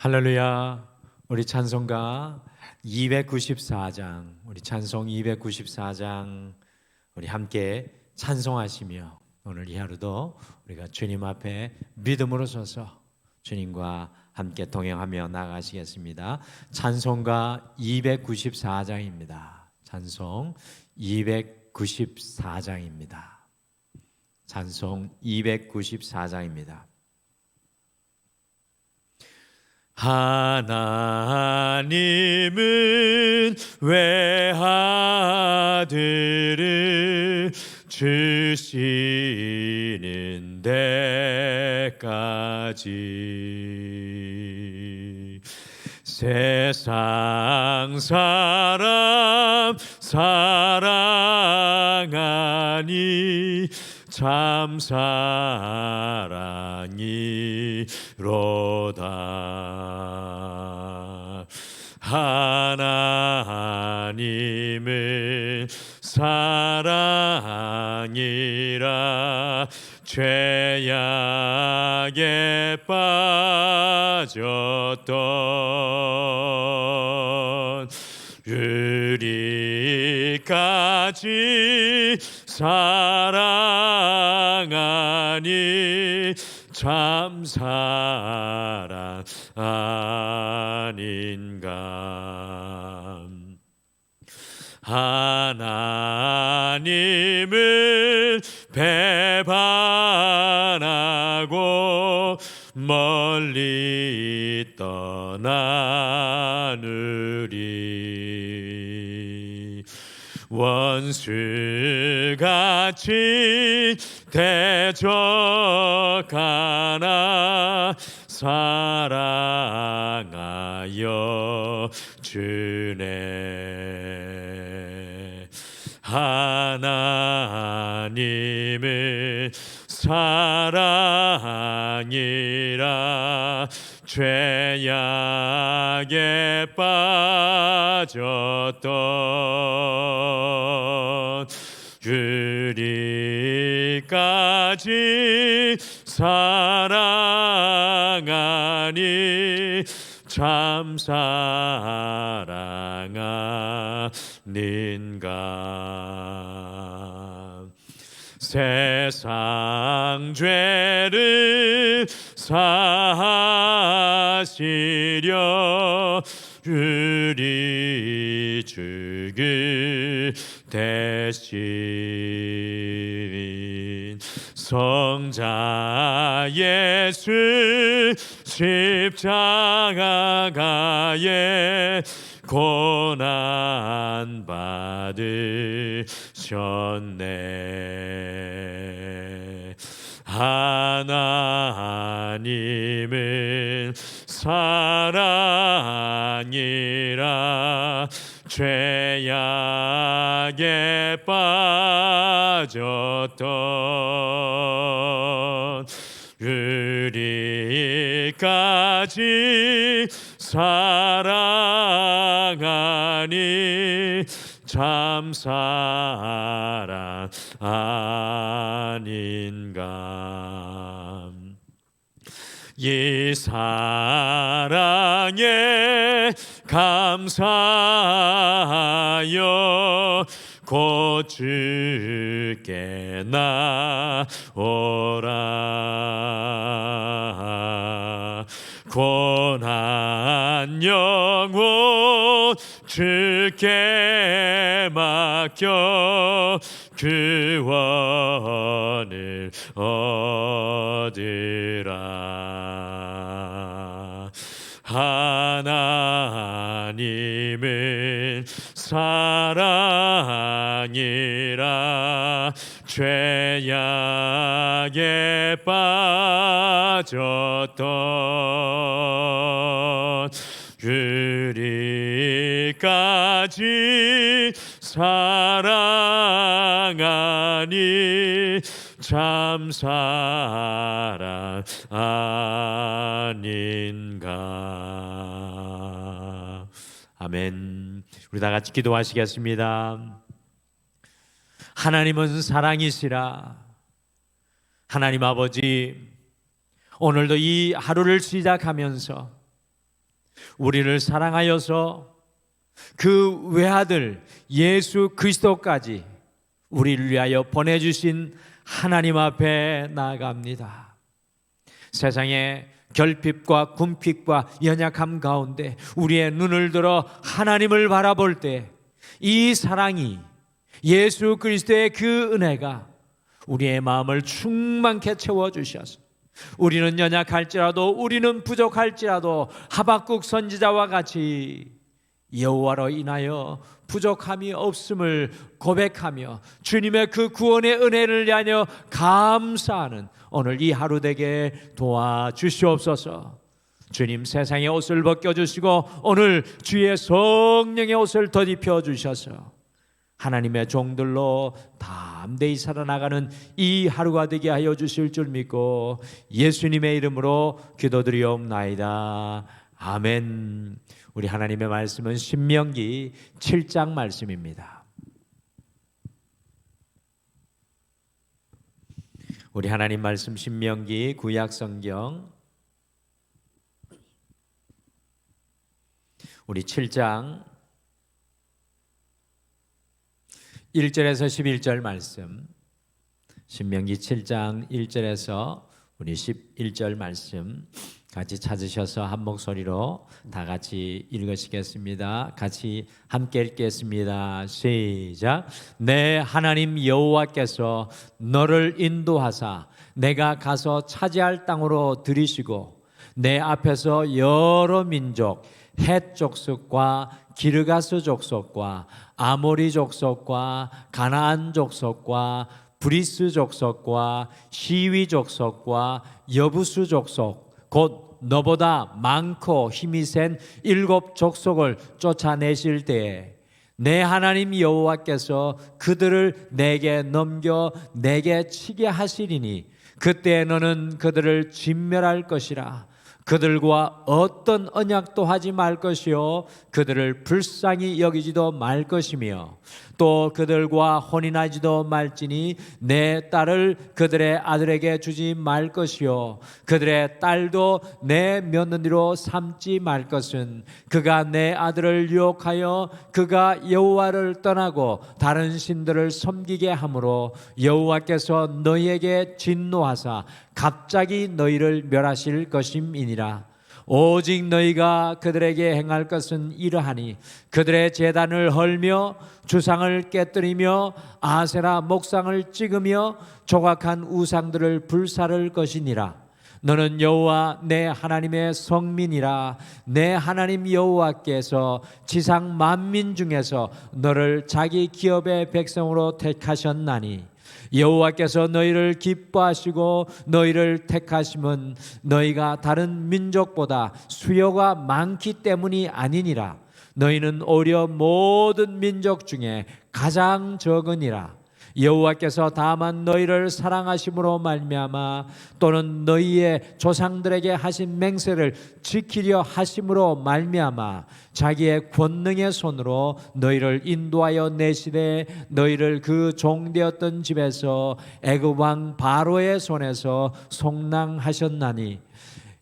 할렐루야. 우리 찬송가 294장, 우리 찬송 294장 우리 함께 찬송하시며 오늘 이 하루도 우리가 주님 앞에 믿음으로 서서 주님과 함께 동행하며 나가시겠습니다. 찬송가 294장입니다. 찬송 294장입니다. 찬송 294장입니다. 하나님은 외아들을 주시는 데까지 세상 사람 사랑하니 참 사랑이로다. 하나님은 사랑이라 죄악에 빠졌던 우리까지 사랑하니 참 사랑 아닌가. 하나님을 배반하고 멀리 떠나느리 원수같이 대적하나 사랑하여 주네. 하나님은 사랑이라 죄악에 빠졌던 우리까지 사랑하니 참 사랑 아닌가. 세상 죄를 사하시려 우리 죽을 대신 성자 예수 십자가에 고난 받으셨네. 하나님은 사랑이라 죄악에 빠졌던 우리까지 사랑하니 참 사랑 아닌가. 이 사랑에 감사하여 곧 주께 나오라. 고난 영혼 주께 맡겨 구원을 얻으라. 하나님은 사랑이라 죄악에 빠졌던 우리까지 사랑하니 참 사랑 아닌가. 아멘. 우리 다 같이 기도하시겠습니다. 하나님은 사랑이시라. 하나님 아버지, 오늘도 이 하루를 시작하면서 우리를 사랑하여서 그 외아들 예수 그리스도까지 우리를 위하여 보내주신 하나님 앞에 나아갑니다. 세상의 결핍과 궁핍과 연약함 가운데 우리의 눈을 들어 하나님을 바라볼 때 이 사랑이, 예수 그리스도의 그 은혜가 우리의 마음을 충만케 채워주셔서 우리는 연약할지라도, 우리는 부족할지라도 하박국 선지자와 같이 여호와로 인하여 부족함이 없음을 고백하며 주님의 그 구원의 은혜를 위하여 감사하는 오늘 이 하루 되게 도와주시옵소서. 주님, 세상의 옷을 벗겨주시고 오늘 주의 성령의 옷을 덧입혀 주셔서 하나님의 종들로 담대히 살아나가는 이 하루가 되게 하여 주실 줄 믿고 예수님의 이름으로 기도드리옵나이다. 아멘. 우리 하나님의 말씀은 신명기 7장 말씀입니다. 우리 하나님 말씀 신명기 구약성경 우리 7장 1절에서 11절 말씀, 신명기 7장 1절에서 우리 11절 말씀 같이 찾으셔서 한 목소리로 다 같이 읽으시겠습니다. 같이 함께 읽겠습니다. 시작. 내 하나님 여호와께서 너를 인도하사 내가 가서 차지할 땅으로 들이시고 내 앞에서 여러 민족 헷 족속과 기르가스 족속과 아모리 족속과 가나안 족속과 브리스 족속과 시위 족속과 여부수 족속 곧 너보다 많고 힘이 센 7 족속을 쫓아내실 때에 내 하나님 여호와께서 그들을 내게 넘겨 내게 치게 하시리니 그때 너는 그들을 진멸할 것이라. 그들과 어떤 언약도 하지 말 것이요 그들을 불쌍히 여기지도 말 것이며 또 그들과 혼인하지도 말지니 내 딸을 그들의 아들에게 주지 말 것이요 그들의 딸도 내 며느리로 삼지 말 것은 그가 내 아들을 유혹하여 그가 여호와를 떠나고 다른 신들을 섬기게 하므로 여호와께서 너희에게 진노하사 갑자기 너희를 멸하실 것임이니라. 오직 너희가 그들에게 행할 것은 이러하니 그들의 제단을 헐며 주상을 깨뜨리며 아세라 목상을 찍으며 조각한 우상들을 불사를 것이니라. 너는 여호와 내 하나님의 성민이라. 내 하나님 여호와께서 지상 만민 중에서 너를 자기 기업의 백성으로 택하셨나니 여호와께서 너희를 기뻐하시고 너희를 택하심은 너희가 다른 민족보다 수요가 많기 때문이 아니니라. 너희는 오히려 모든 민족 중에 가장 적으니라. 여호와께서 다만 너희를 사랑하심으로 말미암아 또는 너희의 조상들에게 하신 맹세를 지키려 하심으로 말미암아 자기의 권능의 손으로 너희를 인도하여 내시되 너희를 그 종되었던 집에서 애굽 왕 바로의 손에서 속량하셨나니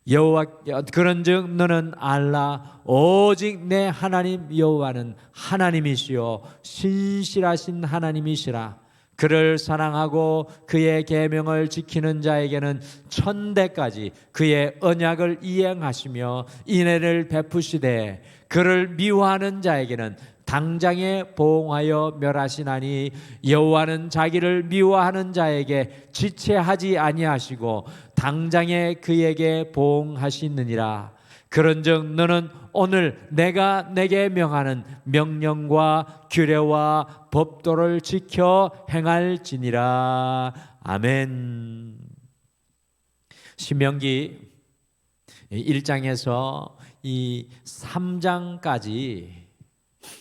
여호와 그런즉 너는 알라. 오직 내 하나님 여호와는 하나님이시요 신실하신 하나님이시라. 그를 사랑하고 그의 계명을 지키는 자에게는 천대까지 그의 언약을 이행하시며 인애를 베푸시되 그를 미워하는 자에게는 당장에 보응하여 멸하시나니 여호와는 자기를 미워하는 자에게 지체하지 아니하시고 당장에 그에게 보응하시느니라. 그런즉 너는 오늘 내가 내게 명하는 명령과 규례와 법도를 지켜 행할지니라. 아멘. 신명기 1장에서 이 3장까지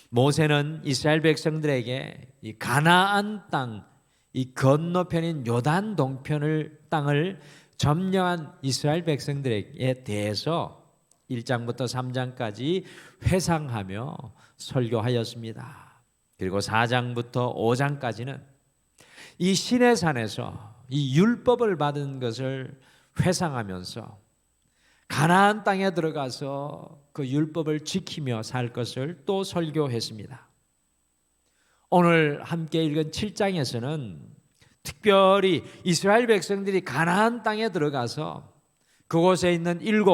모세는 이스라엘 백성들에게 이 가나안 땅, 이 건너편인 요단 동편을 땅을 점령한 이스라엘 백성들에 대해서 1장부터 3장까지 회상하며 설교하였습니다. 그리고 4장부터 5장까지는 이 시내산에서 이 율법을 받은 것을 회상하면서 가나안 땅에 들어가서 그 율법을 지키며 살 것을 또 설교했습니다. 오늘 함께 읽은 7장에서는 특별히 이스라엘 백성들이 가나안 땅에 들어가서 그곳에 있는 7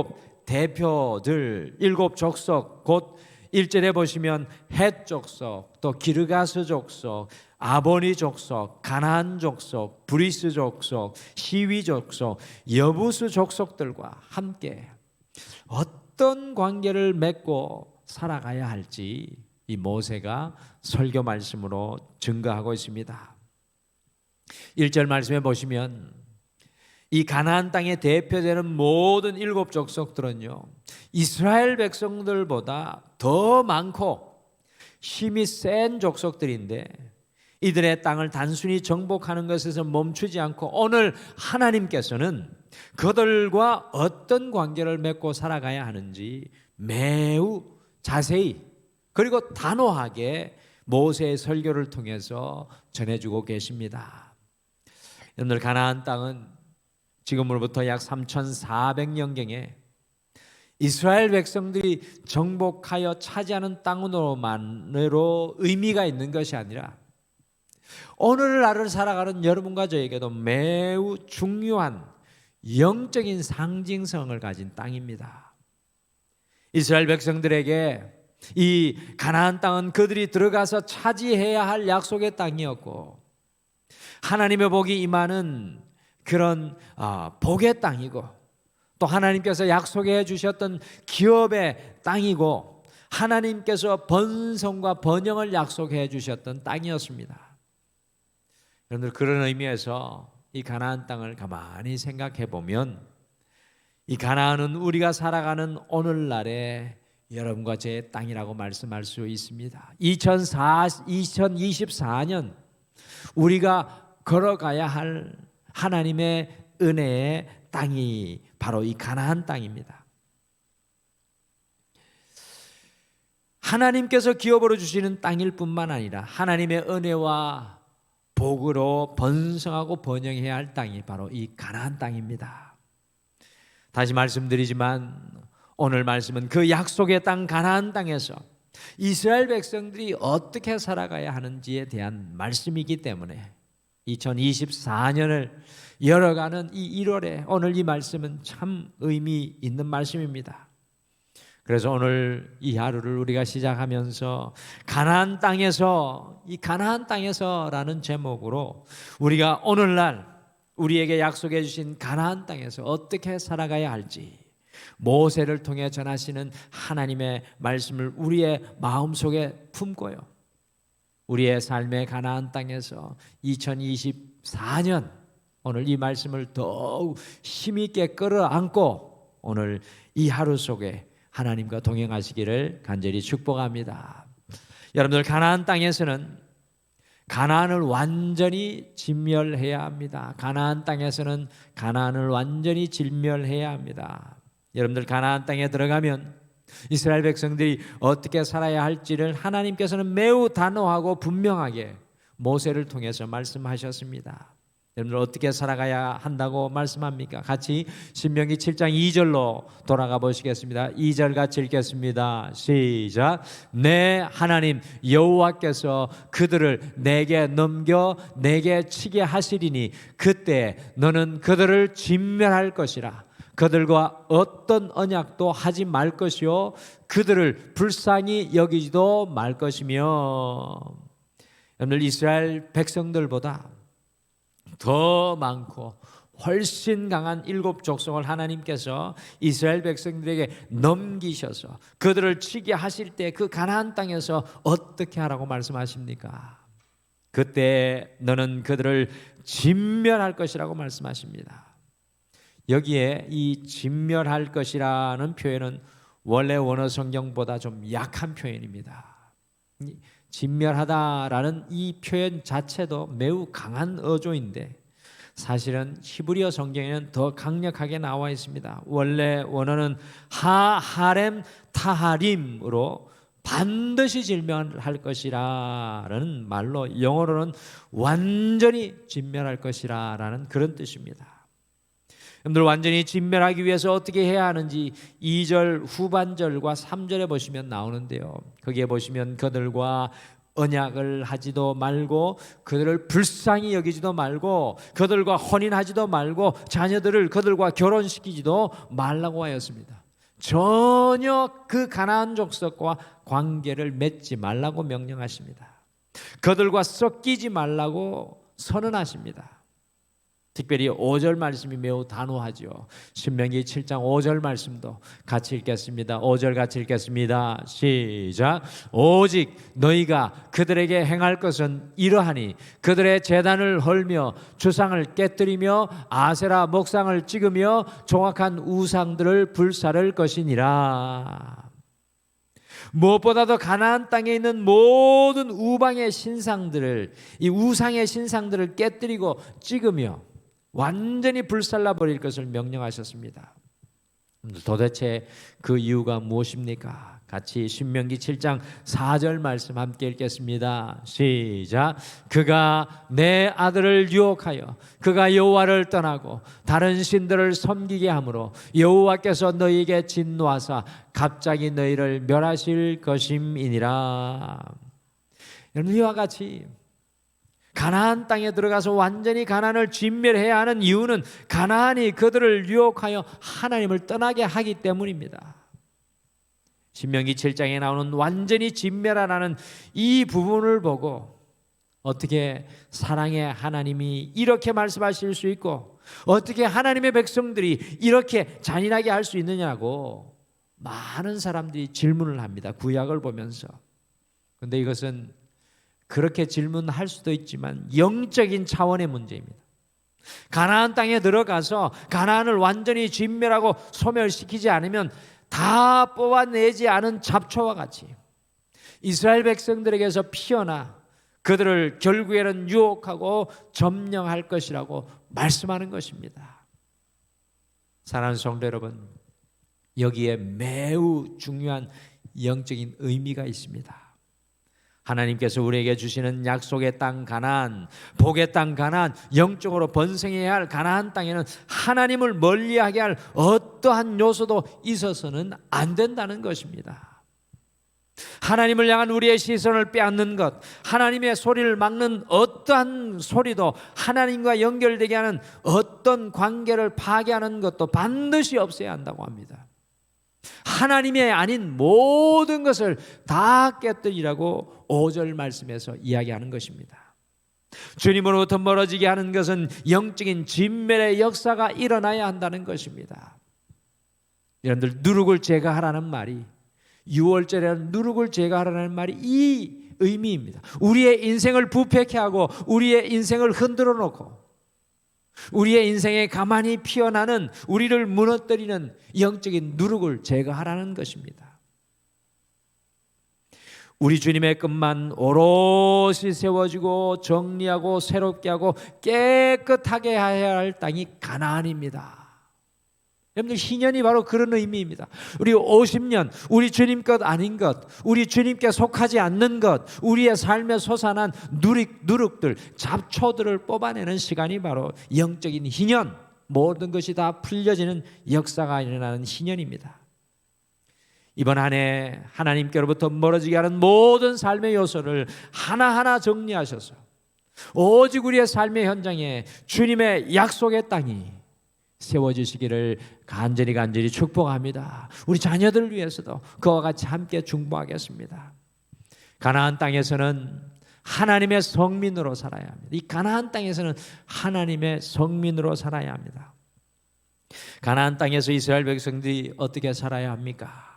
대표들, 7 족속, 곧 1절에 보시면 헷 족속, 또 기르가스 족속, 아보니 족속, 가나안 족속, 브리스 족속, 시위 족속, 여부스 족속들과 함께 어떤 관계를 맺고 살아가야 할지 이 모세가 설교 말씀으로 증거하고 있습니다. 1절 말씀에 보시면 이 가나안 땅의 대표되는 모든 7 족속들은요, 이스라엘 백성들보다 더 많고 힘이 센 족속들인데 이들의 땅을 단순히 정복하는 것에서 멈추지 않고 오늘 하나님께서는 그들과 어떤 관계를 맺고 살아가야 하는지 매우 자세히 그리고 단호하게 모세의 설교를 통해서 전해주고 계십니다. 여러분들, 가나안 땅은 지금으로부터 약 3400년경에 이스라엘 백성들이 정복하여 차지하는 땅으로만으로 의미가 있는 것이 아니라 오늘날을 살아가는 여러분과 저에게도 매우 중요한 영적인 상징성을 가진 땅입니다. 이스라엘 백성들에게 이 가나안 땅은 그들이 들어가서 차지해야 할 약속의 땅이었고 하나님의 복이 임하는 그런 복의 땅이고 또 하나님께서 약속해 주셨던 기업의 땅이고 하나님께서 번성과 번영을 약속해 주셨던 땅이었습니다. 여러분들, 그런 의미에서 이 가나안 땅을 가만히 생각해 보면 이 가나안은 우리가 살아가는 오늘날의 여러분과 제 땅이라고 말씀할 수 있습니다. 2024년 우리가 걸어가야 할 하나님의 은혜의 땅이 바로 이 가나안 땅입니다. 하나님께서 기업으로 주시는 땅일 뿐만 아니라 하나님의 은혜와 복으로 번성하고 번영해야 할 땅이 바로 이 가나안 땅입니다. 다시 말씀드리지만 오늘 말씀은 그 약속의 땅 가나안 땅에서 이스라엘 백성들이 어떻게 살아가야 하는지에 대한 말씀이기 때문에 2024년을 열어가는 이 1월에 오늘 이 말씀은 참 의미 있는 말씀입니다. 그래서 오늘 이 하루를 우리가 시작하면서 가나안 땅에서, 이 가나안 땅에서라는 제목으로 우리가 오늘날 우리에게 약속해 주신 가나안 땅에서 어떻게 살아가야 할지 모세를 통해 전하시는 하나님의 말씀을 우리의 마음속에 품고요, 우리의 삶의 가나안 땅에서 2024년 오늘 이 말씀을 더욱 힘있게 끌어안고 오늘 이 하루 속에 하나님과 동행하시기를 간절히 축복합니다. 여러분들, 가나안 땅에서는 가나안을 완전히 진멸해야 합니다. 가나안 땅에서는 가나안을 완전히 진멸해야 합니다. 여러분들, 가나안 땅에 들어가면 이스라엘 백성들이 어떻게 살아야 할지를 하나님께서는 매우 단호하고 분명하게 모세를 통해서 말씀하셨습니다. 여러분들, 어떻게 살아가야 한다고 말씀합니까? 같이 신명기 7장 2절로 돌아가 보시겠습니다. 2절 같이 읽겠습니다. 시작. 내 하나님 여호와께서 그들을 내게 넘겨 내게 치게 하시리니 그때 너는 그들을 진멸할 것이라. 그들과 어떤 언약도 하지 말 것이요 그들을 불쌍히 여기지도 말 것이며. 여러분들, 이스라엘 백성들보다 더 많고 훨씬 강한 7 족속을 하나님께서 이스라엘 백성들에게 넘기셔서 그들을 치게 하실 때 그 가나안 땅에서 어떻게 하라고 말씀하십니까? 그때 너는 그들을 진멸할 것이라고 말씀하십니다. 여기에 이 진멸할 것이라는 표현은 원래 원어 성경보다 좀 약한 표현입니다. 진멸하다라는 이 표현 자체도 매우 강한 어조인데 사실은 히브리어 성경에는 더 강력하게 나와 있습니다. 원래 원어는 하렘 타하림으로 반드시 진멸할 것이라는 말로 영어로는 완전히 진멸할 것이라는 그런 뜻입니다. 여러분들 완전히 진멸하기 위해서 어떻게 해야 하는지 2절 후반절과 3절에 보시면 나오는데요. 거기에 보시면 그들과 언약을 하지도 말고 그들을 불쌍히 여기지도 말고 그들과 혼인하지도 말고 자녀들을 그들과 결혼시키지도 말라고 하였습니다. 전혀 그 가나안 족속과 관계를 맺지 말라고 명령하십니다. 그들과 섞이지 말라고 선언하십니다. 특별히 5절 말씀이 매우 단호하죠. 신명기 7장 5절 말씀도 같이 읽겠습니다. 5절 같이 읽겠습니다. 시작. 오직 너희가 그들에게 행할 것은 이러하니 그들의 제단을 헐며 주상을 깨뜨리며 아세라 목상을 찍으며 종악한 우상들을 불사를 것이니라. 무엇보다도 가나안 땅에 있는 모든 우방의 신상들을, 이 우상의 신상들을 깨뜨리고 찍으며 완전히 불살라 버릴 것을 명령하셨습니다. 도대체 그 이유가 무엇입니까? 같이 신명기 7장 4절 말씀 함께 읽겠습니다. 시작. 그가 내 아들을 유혹하여 그가 여호와를 떠나고 다른 신들을 섬기게 하므로 여호와께서 너희에게 진노하사 갑자기 너희를 멸하실 것임이니라. 여러분, 이와 같이 가나안 땅에 들어가서 완전히 가나안을 진멸해야 하는 이유는 가나안이 그들을 유혹하여 하나님을 떠나게 하기 때문입니다. 신명기 7장에 나오는 완전히 진멸하라는 이 부분을 보고 어떻게 사랑의 하나님이 이렇게 말씀하실 수 있고 어떻게 하나님의 백성들이 이렇게 잔인하게 할 수 있느냐고 많은 사람들이 질문을 합니다. 구약을 보면서. 그런데 이것은 그렇게 질문할 수도 있지만 영적인 차원의 문제입니다. 가나안 땅에 들어가서 가나안을 완전히 진멸하고 소멸시키지 않으면 다 뽑아내지 않은 잡초와 같이 이스라엘 백성들에게서 피어나 그들을 결국에는 유혹하고 점령할 것이라고 말씀하는 것입니다. 사랑하는 성도 여러분, 여기에 매우 중요한 영적인 의미가 있습니다. 하나님께서 우리에게 주시는 약속의 땅 가나안, 복의 땅 가나안, 영적으로 번성해야 할 가나안 땅에는 하나님을 멀리하게 할 어떠한 요소도 있어서는 안 된다는 것입니다. 하나님을 향한 우리의 시선을 빼앗는 것, 하나님의 소리를 막는 어떠한 소리도, 하나님과 연결되게 하는 어떤 관계를 파괴하는 것도 반드시 없애야 한다고 합니다. 하나님의 아닌 모든 것을 다 깨뜨리라고 5절 말씀에서 이야기하는 것입니다. 주님으로부터 멀어지게 하는 것은 영적인 진멸의 역사가 일어나야 한다는 것입니다. 여러분들, 누룩을 제거하라는 말이, 6월절에는 누룩을 제거하라는 말이 이 의미입니다. 우리의 인생을 부패케 하고 우리의 인생을 흔들어 놓고 우리의 인생에 가만히 피어나는, 우리를 무너뜨리는 영적인 누룩을 제거하라는 것입니다. 우리 주님의 끝만 오롯이 세워지고 정리하고 새롭게 하고 깨끗하게 해야 할 땅이 가나안입니다. 여러분들, 희년이 바로 그런 의미입니다. 우리 50년 우리 주님 것 아닌 것, 우리 주님께 속하지 않는 것, 우리의 삶에 솟아난 누룩들, 잡초들을 뽑아내는 시간이 바로 영적인 희년, 모든 것이 다 풀려지는 역사가 일어나는 희년입니다. 이번 한 해 하나님께로부터 멀어지게 하는 모든 삶의 요소를 하나하나 정리하셔서 오직 우리의 삶의 현장에 주님의 약속의 땅이 세워지시기를 간절히 축복합니다. 우리 자녀들을 위해서도 그와 같이 함께 중보하겠습니다. 가나안 땅에서는 하나님의 성민으로 살아야 합니다. 이 가나안 땅에서는 하나님의 성민으로 살아야 합니다. 가나안 땅에서 이스라엘 백성들이 어떻게 살아야 합니까?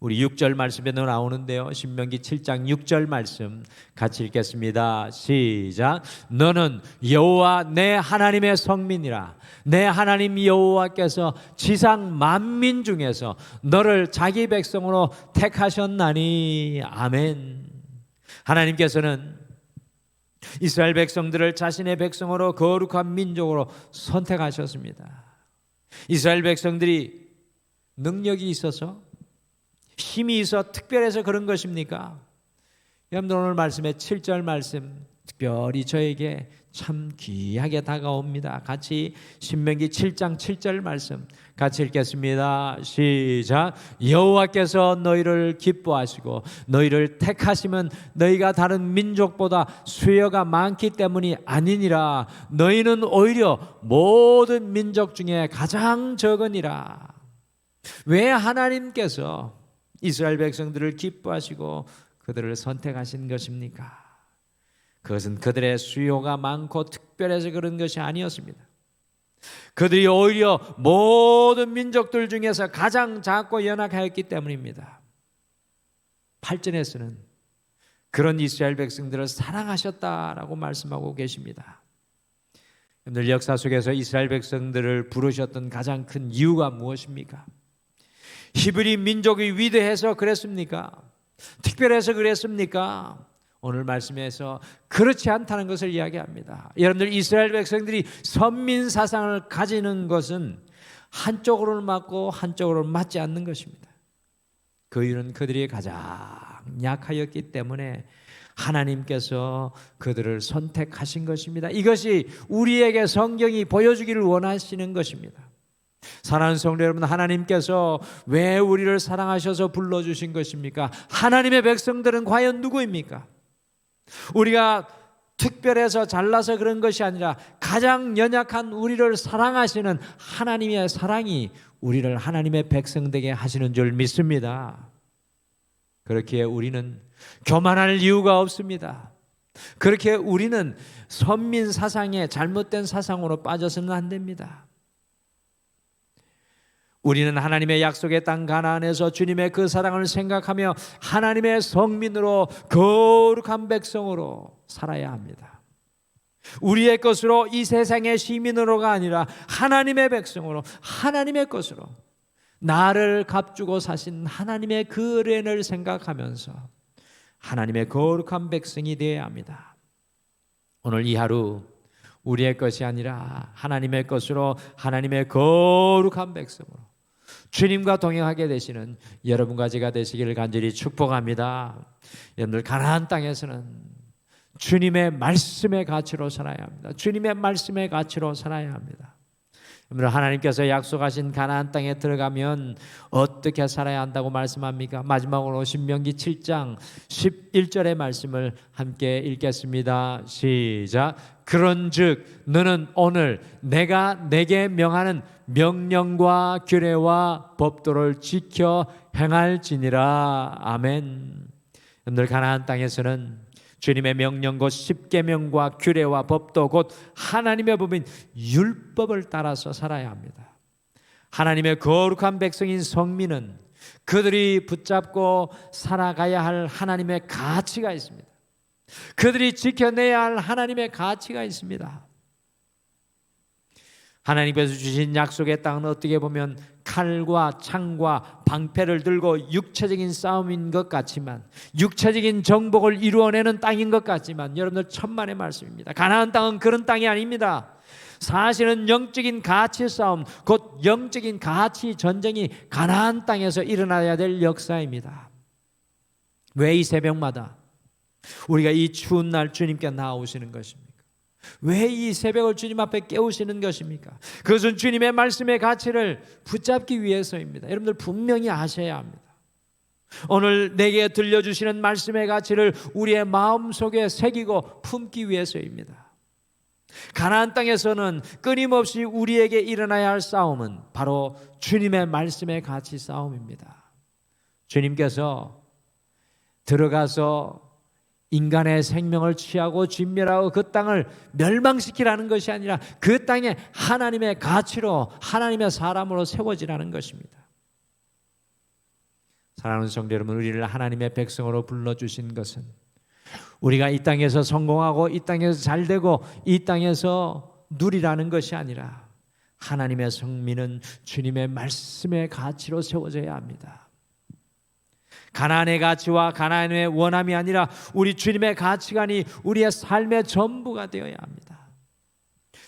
우리 6절 말씀에도 나오는데요. 신명기 7장 6절 말씀 같이 읽겠습니다. 시작. 너는 여호와 내 하나님의 성민이라. 내 하나님 여호와께서 지상 만민 중에서 너를 자기 백성으로 택하셨나니. 아멘. 하나님께서는 이스라엘 백성들을 자신의 백성으로 거룩한 민족으로 선택하셨습니다. 이스라엘 백성들이 능력이 있어서, 힘이 있어 특별해서 그런 것입니까? 여러분들, 오늘 말씀의 7절 말씀 특별히 저에게 참 귀하게 다가옵니다. 같이 신명기 7장 7절 말씀 같이 읽겠습니다. 시작. 여호와께서 너희를 기뻐하시고 너희를 택하시면 너희가 다른 민족보다 수요가 많기 때문이 아니니라. 너희는 오히려 모든 민족 중에 가장 적으니라. 왜 하나님께서 이스라엘 백성들을 기뻐하시고 그들을 선택하신 것입니까? 그것은 그들의 수요가 많고 특별해서 그런 것이 아니었습니다. 그들이 오히려 모든 민족들 중에서 가장 작고 연약하였기 때문입니다. 8절에서는 그런 이스라엘 백성들을 사랑하셨다라고 말씀하고 계십니다. 여러분들 역사 속에서 이스라엘 백성들을 부르셨던 가장 큰 이유가 무엇입니까? 히브리 민족이 위대해서 그랬습니까? 특별해서 그랬습니까? 오늘 말씀에서 그렇지 않다는 것을 이야기합니다. 여러분들 이스라엘 백성들이 선민 사상을 가지는 것은 한쪽으로는 맞고 한쪽으로는 맞지 않는 것입니다. 그 이유는 그들이 가장 약하였기 때문에 하나님께서 그들을 선택하신 것입니다. 이것이 우리에게 성경이 보여주기를 원하시는 것입니다. 사랑하는 성도 여러분, 하나님께서 왜 우리를 사랑하셔서 불러주신 것입니까? 하나님의 백성들은 과연 누구입니까? 우리가 특별해서 잘나서 그런 것이 아니라 가장 연약한 우리를 사랑하시는 하나님의 사랑이 우리를 하나님의 백성 되게 하시는 줄 믿습니다. 그렇기에 우리는 교만할 이유가 없습니다. 그렇게 우리는 선민 사상에 잘못된 사상으로 빠져서는 안 됩니다. 우리는 하나님의 약속의 땅 가나안에서 주님의 그 사랑을 생각하며 하나님의 성민으로 거룩한 백성으로 살아야 합니다. 우리의 것으로 이 세상의 시민으로가 아니라 하나님의 백성으로 하나님의 것으로 나를 값주고 사신 하나님의 그 은혜를 생각하면서 하나님의 거룩한 백성이 되어야 합니다. 오늘 이 하루 우리의 것이 아니라 하나님의 것으로 하나님의 거룩한 백성으로 주님과 동행하게 되시는 여러분과 제가 되시기를 간절히 축복합니다. 여러분들 가나안 땅에서는 주님의 말씀의 가치로 살아야 합니다. 주님의 말씀의 가치로 살아야 합니다. 여러분 하나님께서 약속하신 가나안 땅에 들어가면 어떻게 살아야 한다고 말씀합니까? 마지막으로 신명기 7장 11절의 말씀을 함께 읽겠습니다. 시작. 그런즉 너는 오늘 내가 내게 명하는 명령과 규례와 법도를 지켜 행할지니라. 아멘. 여러분들 가나안 땅에서는 주님의 명령 곧 십계명과 규례와 법도 곧 하나님의 법인 율법을 따라서 살아야 합니다. 하나님의 거룩한 백성인 성민은 그들이 붙잡고 살아가야 할 하나님의 가치가 있습니다. 그들이 지켜내야 할 하나님의 가치가 있습니다. 하나님께서 주신 약속의 땅은 어떻게 보면 칼과 창과 방패를 들고 육체적인 싸움인 것 같지만, 육체적인 정복을 이루어내는 땅인 것 같지만, 여러분들 천만의 말씀입니다. 가나안 땅은 그런 땅이 아닙니다. 사실은 영적인 가치 싸움, 곧 영적인 가치 전쟁이 가나안 땅에서 일어나야 될 역사입니다. 왜 이 새벽마다 우리가 이 추운 날 주님께 나오시는 것입니까? 왜 이 새벽을 주님 앞에 깨우시는 것입니까? 그것은 주님의 말씀의 가치를 붙잡기 위해서입니다. 여러분들 분명히 아셔야 합니다. 오늘 내게 들려주시는 말씀의 가치를 우리의 마음속에 새기고 품기 위해서입니다. 가나안 땅에서는 끊임없이 우리에게 일어나야 할 싸움은 바로 주님의 말씀의 가치 싸움입니다. 주님께서 들어가서 인간의 생명을 취하고 진멸하고 그 땅을 멸망시키라는 것이 아니라 그 땅에 하나님의 가치로 하나님의 사람으로 세워지라는 것입니다. 사랑하는 성도 여러분, 우리를 하나님의 백성으로 불러주신 것은 우리가 이 땅에서 성공하고 이 땅에서 잘되고 이 땅에서 누리라는 것이 아니라 하나님의 성민은 주님의 말씀의 가치로 세워져야 합니다. 가나안의 가치와 가나안의 원함이 아니라 우리 주님의 가치관이 우리의 삶의 전부가 되어야 합니다.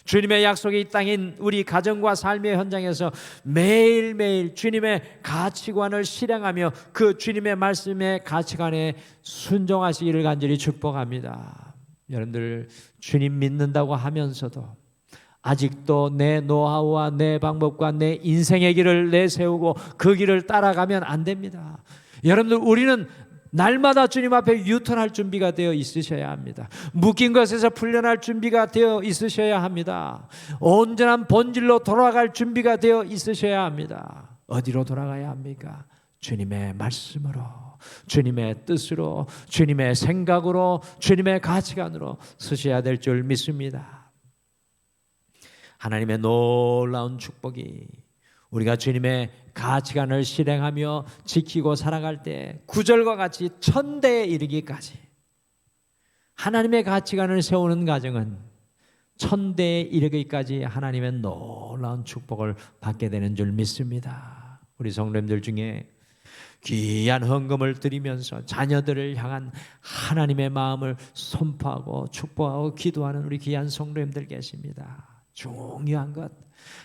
주님의 약속이 이 땅인 우리 가정과 삶의 현장에서 매일매일 주님의 가치관을 실행하며 그 주님의 말씀의 가치관에 순종하시기를 간절히 축복합니다. 여러분들 주님 믿는다고 하면서도 아직도 내 노하우와 내 방법과 내 인생의 길을 내세우고 그 길을 따라가면 안 됩니다. 여러분들, 우리는 날마다 주님 앞에 유턴할 준비가 되어 있으셔야 합니다. 묶인 것에서 풀려날 준비가 되어 있으셔야 합니다. 온전한 본질로 돌아갈 준비가 되어 있으셔야 합니다. 어디로 돌아가야 합니까? 주님의 말씀으로, 주님의 뜻으로, 주님의 생각으로, 주님의 가치관으로 서셔야 될 줄 믿습니다. 하나님의 놀라운 축복이 우리가 주님의 가치관을 실행하며 지키고 살아갈 때 9절과 같이 천대에 이르기까지, 하나님의 가치관을 세우는 가정은 천대에 이르기까지 하나님의 놀라운 축복을 받게 되는 줄 믿습니다. 우리 성도님들 중에 귀한 헌금을 드리면서 자녀들을 향한 하나님의 마음을 선포하고 축복하고 기도하는 우리 귀한 성도님들 계십니다. 중요한 것,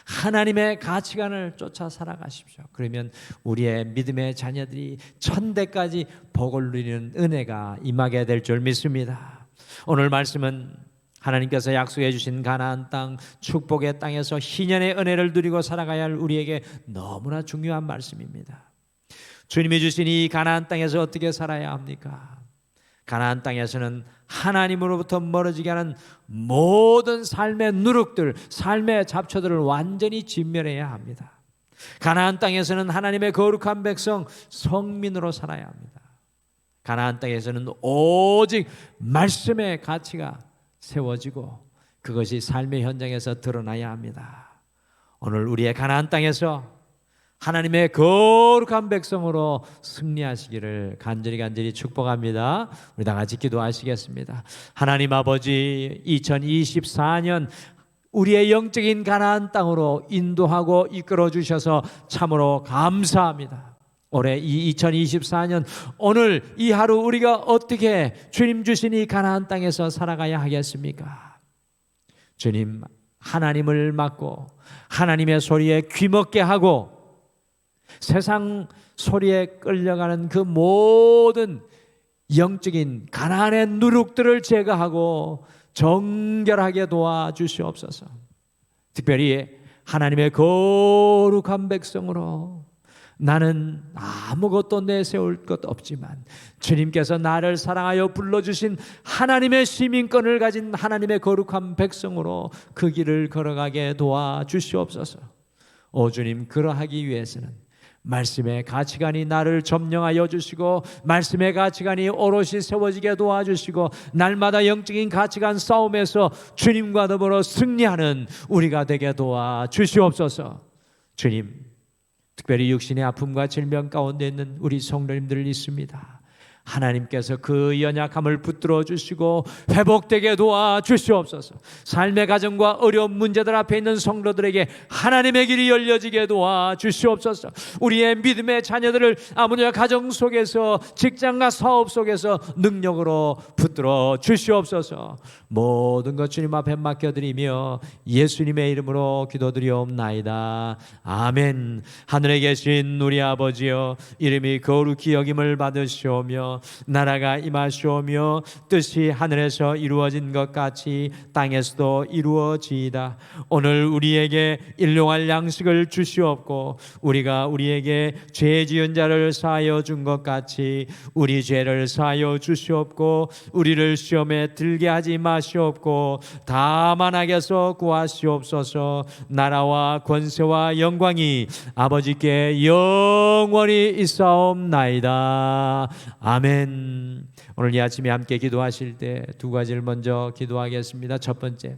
하나님의 가치관을 쫓아 살아가십시오. 그러면 우리의 믿음의 자녀들이 천대까지 복을 누리는 은혜가 임하게 될 줄 믿습니다. 오늘 말씀은 하나님께서 약속해 주신 가나안 땅, 축복의 땅에서 희년의 은혜를 누리고 살아가야 할 우리에게 너무나 중요한 말씀입니다. 주님이 주신 이 가나안 땅에서 어떻게 살아야 합니까? 가나안 땅에서는 하나님으로부터 멀어지게 하는 모든 삶의 누룩들, 삶의 잡초들을 완전히 진멸해야 합니다. 가나안 땅에서는 하나님의 거룩한 백성, 성민으로 살아야 합니다. 가나안 땅에서는 오직 말씀의 가치가 세워지고 그것이 삶의 현장에서 드러나야 합니다. 오늘 우리의 가나안 땅에서 하나님의 거룩한 백성으로 승리하시기를 간절히 축복합니다. 우리 다 같이 기도하시겠습니다. 하나님 아버지, 2024년 우리의 영적인 가나안 땅으로 인도하고 이끌어 주셔서 참으로 감사합니다. 올해 이 2024년 오늘 이 하루 우리가 어떻게 주님 주신 이 가나안 땅에서 살아가야 하겠습니까? 주님, 하나님을 맡고 하나님의 소리에 귀먹게 하고 세상 소리에 끌려가는 그 모든 영적인 가나안의 누룩들을 제거하고 정결하게 도와주시옵소서. 특별히 하나님의 거룩한 백성으로 나는 아무것도 내세울 것 없지만 주님께서 나를 사랑하여 불러주신 하나님의 시민권을 가진 하나님의 거룩한 백성으로 그 길을 걸어가게 도와주시옵소서. 오 주님, 그러하기 위해서는 말씀의 가치관이 나를 점령하여 주시고 말씀의 가치관이 오롯이 세워지게 도와주시고 날마다 영적인 가치관 싸움에서 주님과 더불어 승리하는 우리가 되게 도와주시옵소서. 주님, 특별히 육신의 아픔과 질병 가운데 있는 우리 성도님들 있습니다. 하나님께서 그 연약함을 붙들어 주시고 회복되게 도와주시옵소서. 삶의 가정과 어려운 문제들 앞에 있는 성도들에게 하나님의 길이 열려지게 도와주시옵소서. 우리의 믿음의 자녀들을 아버지와 가정 속에서, 직장과 사업 속에서 능력으로 붙들어 주시옵소서. 모든 것 주님 앞에 맡겨드리며 예수님의 이름으로 기도드리옵나이다. 아멘. 하늘에 계신 우리 아버지여, 이름이 거룩히 여김을 받으시오며 나라가 임하시오며 뜻이 하늘에서 이루어진 것 같이 땅에서도 이루어지이다. 오늘 우리에게 일용할 양식을 주시옵고 우리가 우리에게 죄 지은 자를 사하여 준 것 같이 우리 죄를 사하여 주시옵고 우리를 시험에 들게 하지 마시옵고 다만 악에서 구하시옵소서. 나라와 권세와 영광이 아버지께 영원히 있사옵나이다. 아멘. 오늘 이 아침에 함께 기도하실 때 두 가지를 먼저 기도하겠습니다. 첫 번째,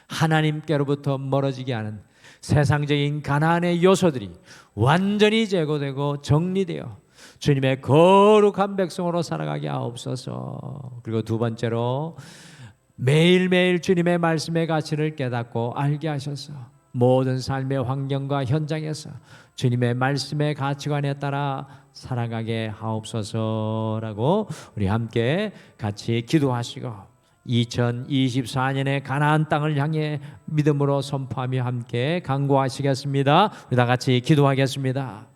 하나님께로부터 멀어지게 하는 세상적인 가나안의 요소들이 완전히 제거되고 정리되어 주님의 거룩한 백성으로 살아가게 하옵소서. 그리고 두 번째로, 매일매일 주님의 말씀의 가치를 깨닫고 알게 하셔서 모든 삶의 환경과 현장에서 주님의 말씀의 가치관에 따라 살아가게 하옵소서라고 우리 함께 같이 기도하시고 2024년의 가나안 땅을 향해 믿음으로 선포하며 함께 간구하시겠습니다. 우리 다 같이 기도하겠습니다.